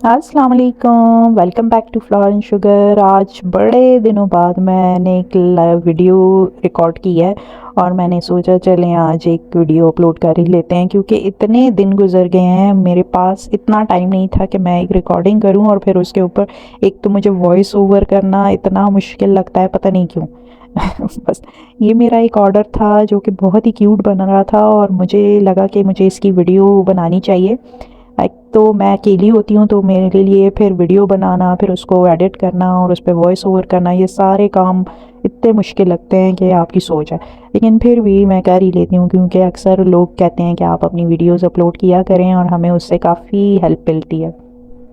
अस्सलाम वालेकुम, welcome back to flower and sugar. आज बड़े दिनों बाद मैंने एक वीडियो रिकॉर्ड की है और मैंने सोचा चलें आज एक वीडियो अपलोड कर ही लेते हैं, क्योंकि इतने दिन गुजर गए हैं, मेरे पास इतना टाइम नहीं था कि मैं एक रिकॉर्डिंग करूं और फिर उसके ऊपर एक तो मुझे वॉइस ओवर करना इतना मुश्किल लगता है, पता नहीं क्यों। बस ये मेरा एक ऑर्डर था जो कि बहुत ही क्यूट बन रहा था और मुझे लगा कि मुझे इसकी वीडियो बनानी चाहिए। एक तो मैं अकेली होती हूँ तो मेरे लिए फिर वीडियो बनाना, फिर उसको एडिट करना और उस पर वॉइस ओवर करना, ये सारे काम इतने मुश्किल लगते हैं कि आपकी सोच है। लेकिन फिर भी मैं कर ही लेती हूँ, क्योंकि अक्सर लोग कहते हैं कि आप अपनी वीडियोस अपलोड किया करें और हमें उससे काफ़ी हेल्प मिलती है।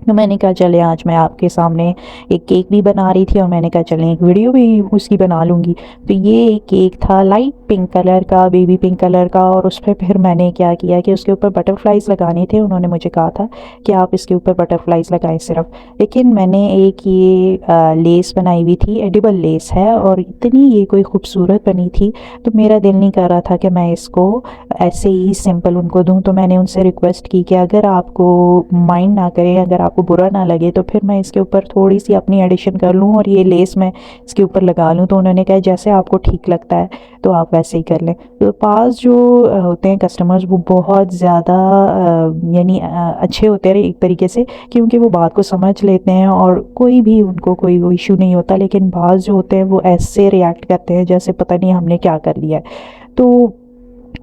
तो मैंने कहा चले आज मैं आपके सामने एक केक भी बना रही थी और मैंने कहा चलें एक वीडियो भी उसकी बना लूँगी। तो ये एक केक था लाइट पिंक कलर का, बेबी पिंक कलर का, और उस पर फिर मैंने क्या किया कि उसके ऊपर बटरफ्लाइज लगाने थे। उन्होंने मुझे कहा था कि आप इसके ऊपर बटरफ्लाइज लगाएं सिर्फ। लेकिन मैंने एक ये लेस बनाई हुई थी, एडिबल लेस है, और इतनी ये कोई खूबसूरत बनी थी तो मेरा दिल नहीं कर रहा था कि मैं इसको ऐसे ही सिंपल उनको दूं। तो मैंने उनसे रिक्वेस्ट की कि अगर आपको माइंड ना करें, अगर आपको बुरा ना लगे, तो फिर मैं इसके ऊपर थोड़ी सी अपनी एडिशन कर लूं और ये लेस मैं इसके ऊपर लगा लूं। तो उन्होंने कहा जैसे आपको ठीक लगता है तो आप वैसे ही कर लें। तो पास जो होते हैं कस्टमर्स, वो बहुत ज़्यादा यानी अच्छे होते हैं एक तरीके से, क्योंकि वो बात को समझ लेते हैं और कोई भी उनको कोई वो इशू नहीं होता। लेकिन बाज़ जो होते हैं वो ऐसे रिएक्ट करते हैं जैसे पता नहीं हमने क्या कर लिया है। तो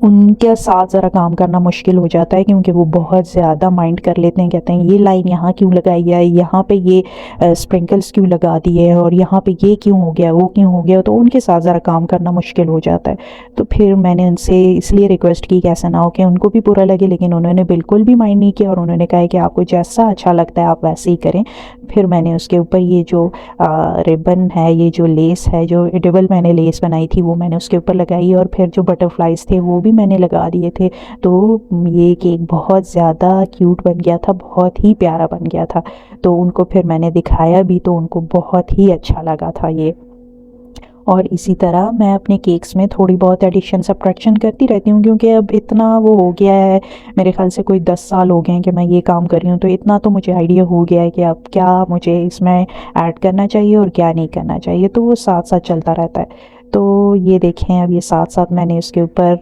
उनके साथ ज़रा काम करना मुश्किल हो जाता है, क्योंकि वो बहुत ज़्यादा माइंड कर लेते हैं, कहते हैं ये लाइन यहाँ क्यों लगाई है, यहाँ पे ये स्प्रिंकल्स क्यों लगा दिए, और यहाँ पे ये क्यों हो गया, वो क्यों हो गया। तो उनके साथ ज़रा काम करना मुश्किल हो जाता है। तो फिर मैंने उनसे इसलिए रिक्वेस्ट की कि ऐसा ना हो कि उनको भी बुरा लगे, लेकिन उन्होंने बिल्कुल भी माइंड नहीं किया और उन्होंने कहा कि आपको जैसा अच्छा लगता है आप वैसे ही करें। फिर मैंने उसके ऊपर ये जो रिबन है, ये जो लेस है, जो एडिबल मैंने लेस बनाई थी, वो मैंने उसके ऊपर लगाई और फिर जो बटरफ्लाइज थे वो भी मैंने लगा दिए थे। तो ये केक बहुत ज़्यादा क्यूट बन गया था, बहुत ही प्यारा बन गया था। तो उनको फिर मैंने दिखाया भी तो उनको बहुत ही अच्छा लगा था ये। और इसी तरह मैं अपने केक्स में थोड़ी बहुत एडिशन सब्ट्रैक्शन करती रहती हूँ, क्योंकि अब इतना वो हो गया है, मेरे ख्याल से कोई 10 साल हो गए हैं कि मैं ये काम कर रही हूँ। तो इतना तो मुझे आइडिया हो गया है कि अब क्या मुझे इसमें ऐड करना चाहिए और क्या नहीं करना चाहिए, तो वो साथ साथ चलता रहता है। तो ये देखें, अब ये साथ साथ मैंने इसके ऊपर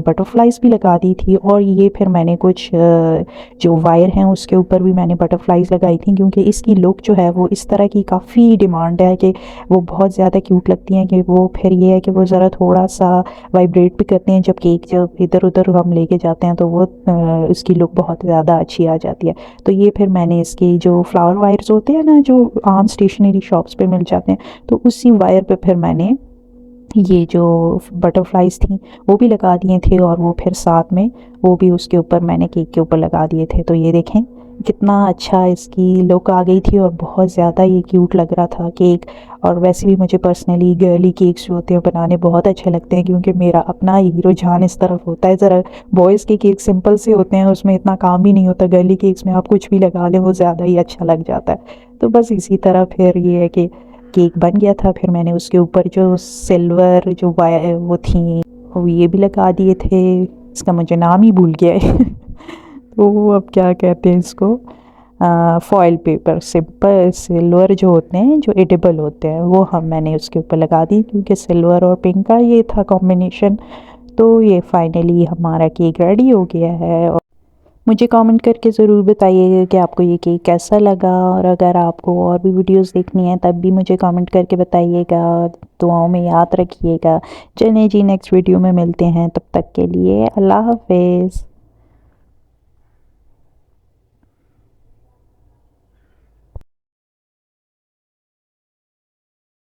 बटरफ्लाइज भी लगा दी थी, और ये फिर मैंने कुछ जो वायर हैं उसके ऊपर भी मैंने बटरफ्लाइज लगाई थी, क्योंकि इसकी लुक जो है वो इस तरह की काफ़ी डिमांड है कि वो बहुत ज़्यादा क्यूट लगती हैं। कि वो फिर ये है कि वो ज़रा थोड़ा सा वाइब्रेट भी करते हैं जब केक जब इधर उधर हम लेके जाते हैं, तो वो इसकी लुक बहुत ज़्यादा अच्छी आ जाती है। तो ये फिर मैंने इसकी जो फ्लावर वायर्स होते हैं ना, जो आम स्टेशनरी शॉप्स पे मिल जाते हैं, तो उसी वायर पे फिर मैंने ये जो बटरफ्लाइज थी वो भी लगा दिए थे, और वो फिर साथ में वो भी उसके ऊपर मैंने केक के ऊपर लगा दिए थे। तो ये देखें कितना अच्छा इसकी लुक आ गई थी और बहुत ज़्यादा ये क्यूट लग रहा था केक। और वैसे भी मुझे पर्सनली गर्ली केक्स जो होते हैं बनाने बहुत अच्छे लगते हैं, क्योंकि मेरा अपना ही रुझान इस तरफ होता है। ज़रा बॉयज़ के केक सिंपल से होते हैं, उसमें इतना काम भी नहीं होता, गर्ली केक्स में आप कुछ भी लगा लें वो ज़्यादा ही अच्छा लग जाता है। तो बस इसी तरह फिर ये है कि केक बन गया था। फिर मैंने उसके ऊपर जो सिल्वर जो वायर वो थी वो ये भी लगा दिए थे, इसका मुझे नाम ही भूल गया है। तो वो अब क्या कहते हैं इसको, फॉयल पेपर, सिंपल सिल्वर जो होते हैं जो एडिबल होते हैं वो हम मैंने उसके ऊपर लगा दी, क्योंकि सिल्वर और पिंक का ये था कॉम्बिनेशन। तो ये फाइनली हमारा केक रेडी हो गया है। और मुझे कमेंट करके ज़रूर बताइएगा कि आपको ये केक कैसा लगा, और अगर आपको और भी वीडियोस देखनी है तब भी मुझे कमेंट करके बताइएगा। दुआओं में याद रखिएगा। चलिए जी, नेक्स्ट वीडियो में मिलते हैं, तब तक के लिए अल्लाह हाफिज़।